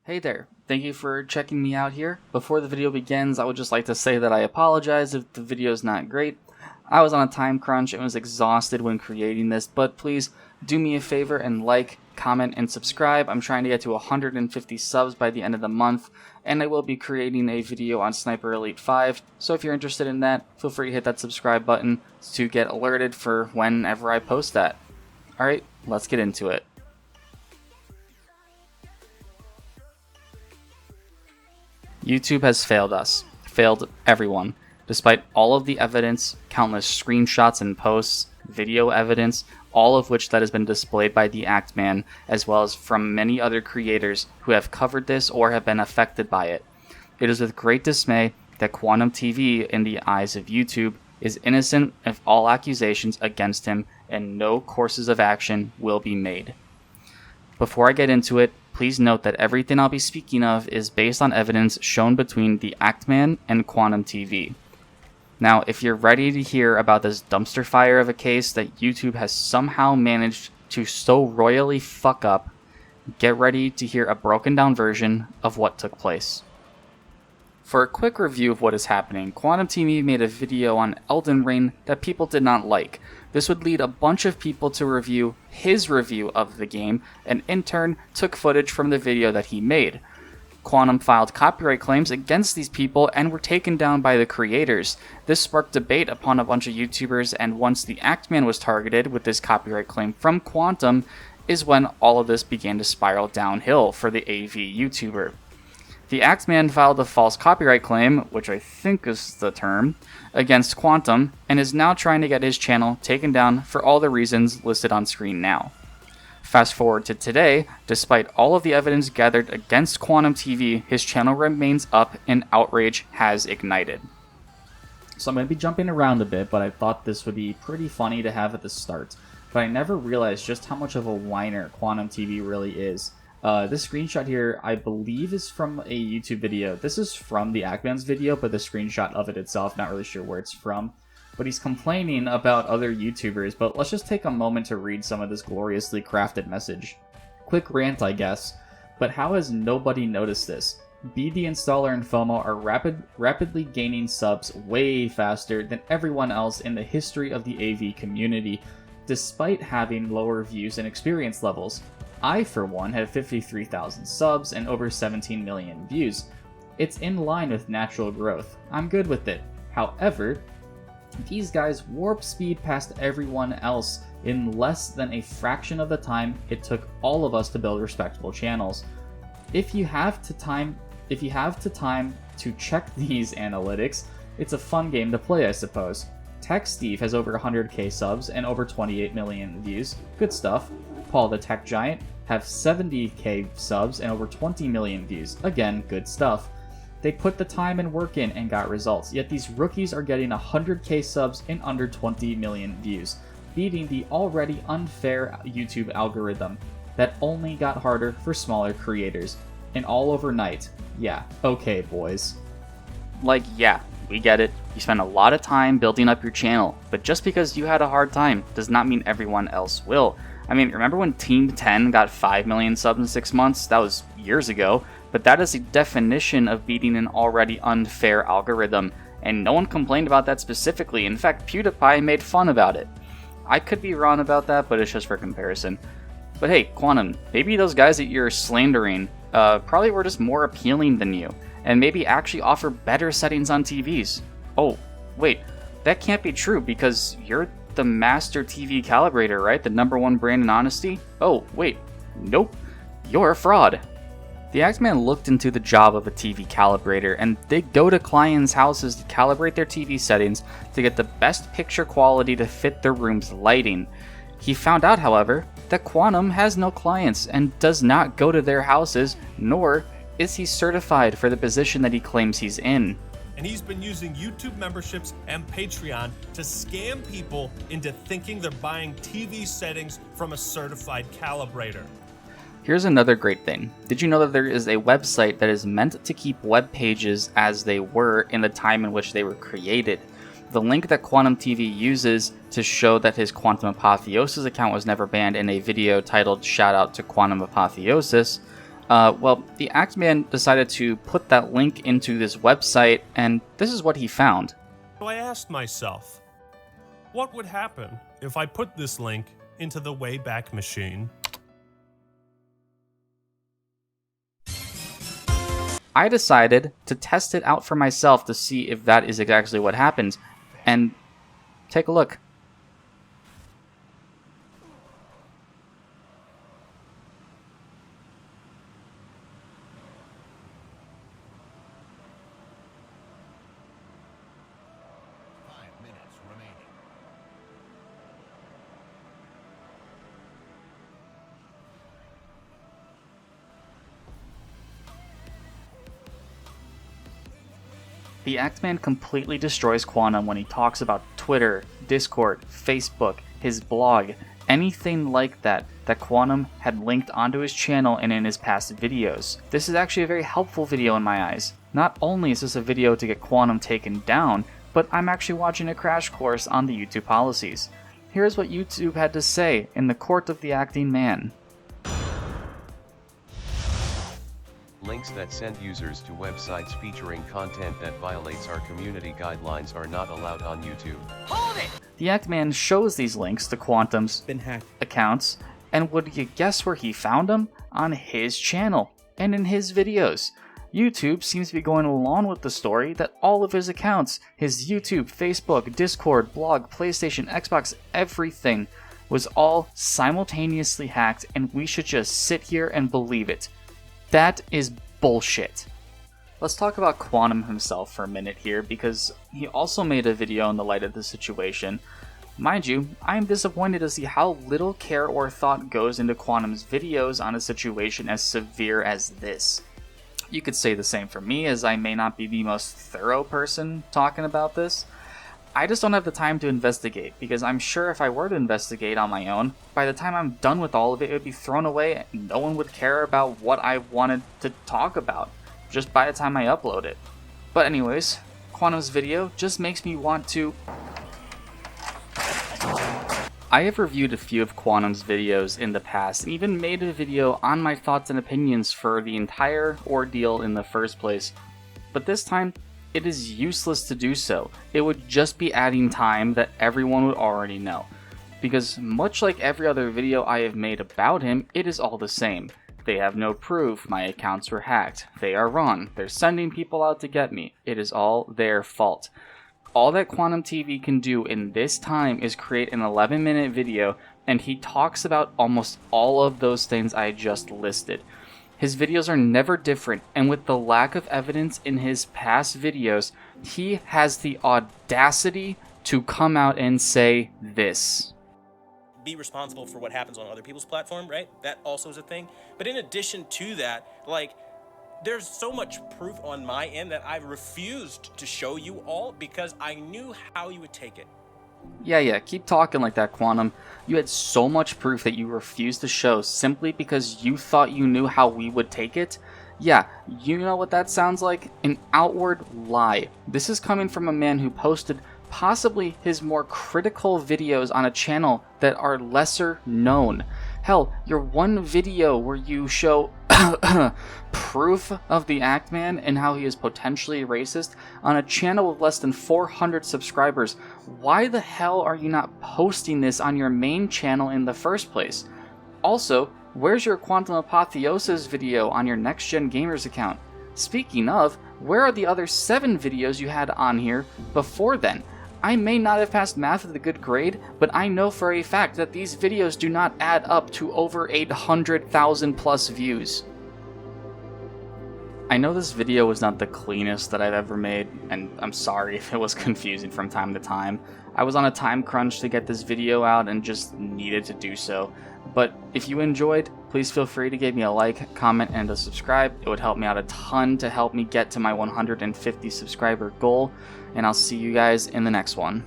Hey there, thank you for checking me out here. Before the video begins, I would just like to say that I apologize if the video is not great. I was on a time crunch and was exhausted when creating this, but please do me a favor and like, comment, and subscribe. I'm trying to get to 150 subs by the end of the month, and I will be creating a video on Sniper Elite 5, so if you're interested in that, feel free to hit that subscribe button to get alerted for whenever I post that. Alright, let's get into it. YouTube has failed us, failed everyone. Despite all of the evidence, countless screenshots and posts, video evidence, all of which that has been displayed by the Actman, as well as from many other creators who have covered this or have been affected by it. It is with great dismay that Quantum TV, in the eyes of YouTube, is innocent of all accusations against him and no courses of action will be made. Before I get into it, please note that everything I'll be speaking of is based on evidence shown between the Actman and Quantum TV. Now, if you're ready to hear about this dumpster fire of a case that YouTube has somehow managed to so royally fuck up, get ready to hear a broken down version of what took place. For a quick review of what is happening, Quantum TV made a video on Elden Ring that people did not like. This would lead a bunch of people to review his review of the game, and in turn took footage from the video that he made. Quantum filed copyright claims against these people and were taken down by the creators. This sparked debate upon a bunch of YouTubers, and once the Actman was targeted with this copyright claim from Quantum, is when all of this began to spiral downhill for the AV YouTuber. The Actman filed a false copyright claim, which I think is the term, against Quantum, and is now trying to get his channel taken down for all the reasons listed on screen now. Fast forward to today, despite all of the evidence gathered against Quantum TV, his channel remains up and outrage has ignited. So I'm going to be jumping around a bit, but I thought this would be pretty funny to have at the start. But I never realized just how much of a whiner Quantum TV really is. This screenshot here, I believe, is from a YouTube video. This is from the Actman's video, but the screenshot of it itself, not really sure where it's from. But he's complaining about other YouTubers, but let's just take a moment to read some of this gloriously crafted message. Quick rant, I guess, but how has nobody noticed this? BD Installer and FOMO are rapidly gaining subs way faster than everyone else in the history of the AV community, despite having lower views and experience levels. I, for one, have 53,000 subs and over 17 million views. It's in line with natural growth. I'm good with it. However, these guys warp speed past everyone else in less than a fraction of the time it took all of us to build respectable channels. If you have the time to check these analytics, it's a fun game to play, I suppose. Tech Steve has over 100k subs and over 28 million views. Good stuff. Paul the Tech Giant have 70k subs and over 20 million views. Again, good stuff. They put the time and work in and got results, yet these rookies are getting 100k subs and under 20 million views, beating the already unfair YouTube algorithm that only got harder for smaller creators. And all overnight. Yeah, okay boys. Like, yeah, we get it. You spent a lot of time building up your channel, but just because you had a hard time does not mean everyone else will. I mean, remember when Team 10 got 5 million subs in 6 months? That was years ago, but that is the definition of beating an already unfair algorithm, and no one complained about that specifically. In fact, PewDiePie made fun about it. I could be wrong about that, but it's just for comparison. But hey, Quantum, maybe those guys that you're slandering probably were just more appealing than you, and maybe actually offer better settings on TVs. Oh, wait, that can't be true because you're the master TV calibrator, right? The #1 brand in honesty? Oh, wait, nope, you're a fraud. The Actman looked into the job of a TV calibrator, and they go to clients' houses to calibrate their TV settings to get the best picture quality to fit their room's lighting. He found out, however, that Quantum has no clients and does not go to their houses, nor is he certified for the position that he claims he's in. And he's been using YouTube memberships and Patreon to scam people into thinking they're buying TV settings from a certified calibrator. Here's another great thing. Did you know that there is a website that is meant to keep web pages as they were in the time in which they were created? The link that Quantum TV uses to show that his Quantum Apotheosis account was never banned in a video titled Shout Out to Quantum Apotheosis Well, the Actman decided to put that link into this website, and this is what he found. So I asked myself, what would happen if I put this link into the Wayback Machine? I decided to test it out for myself to see if that is exactly what happens, and take a look. The Actman completely destroys Quantum when he talks about Twitter, Discord, Facebook, his blog, anything like that Quantum had linked onto his channel and in his past videos. This is actually a very helpful video in my eyes. Not only is this a video to get Quantum taken down, but I'm actually watching a crash course on the YouTube policies. Here's what YouTube had to say in the court of the acting man. Links that send users to websites featuring content that violates our community guidelines are not allowed on YouTube. Hold it! The Actman shows these links to Quantum's accounts, and would you guess where he found them? On his channel, and in his videos. YouTube seems to be going along with the story that all of his accounts, his YouTube, Facebook, Discord, blog, PlayStation, Xbox, everything, was all simultaneously hacked, and we should just sit here and believe it. That is bullshit. Let's talk about Quantum himself for a minute here, because he also made a video in the light of the situation. Mind you, I am disappointed to see how little care or thought goes into Quantum's videos on a situation as severe as this. You could say the same for me, as I may not be the most thorough person talking about this. I just don't have the time to investigate, because I'm sure if I were to investigate on my own, by the time I'm done with all of it, it would be thrown away and no one would care about what I wanted to talk about, just by the time I upload it. But anyways, Quantum's video just makes me want to... I have reviewed a few of Quantum's videos in the past, and even made a video on my thoughts and opinions for the entire ordeal in the first place. But this time, it is useless to do so. It would just be adding time that everyone would already know. Because much like every other video I have made about him, it is all the same. They have no proof, my accounts were hacked, they are wrong, they're sending people out to get me, it is all their fault. All that Quantum TV can do in this time is create an 11-minute video, and he talks about almost all of those things I just listed. His videos are never different, and with the lack of evidence in his past videos, he has the audacity to come out and say this. Be responsible for what happens on other people's platform, right? That also is a thing. But in addition to that, like, there's so much proof on my end that I refused to show you all because I knew how you would take it. Yeah, keep talking like that, Quantum. You had so much proof that you refused to show simply because you thought you knew how we would take it? Yeah, you know what that sounds like? An outward lie. This is coming from a man who posted possibly his more critical videos on a channel that are lesser known. Hell, your one video where you show proof of the Actman and how he is potentially racist on a channel with less than 400 subscribers. Why the hell are you not posting this on your main channel in the first place? Also, where's your Quantum Apotheosis video on your Next Gen Gamers account? Speaking of, where are the other 7 videos you had on here before then? I may not have passed math with a good grade, but I know for a fact that these videos do not add up to over 800,000 plus views. I know this video was not the cleanest that I've ever made, and I'm sorry if it was confusing from time to time. I was on a time crunch to get this video out and just needed to do so. But if you enjoyed, please feel free to give me a like, comment, and a subscribe. It would help me out a ton to help me get to my 150 subscriber goal, and I'll see you guys in the next one.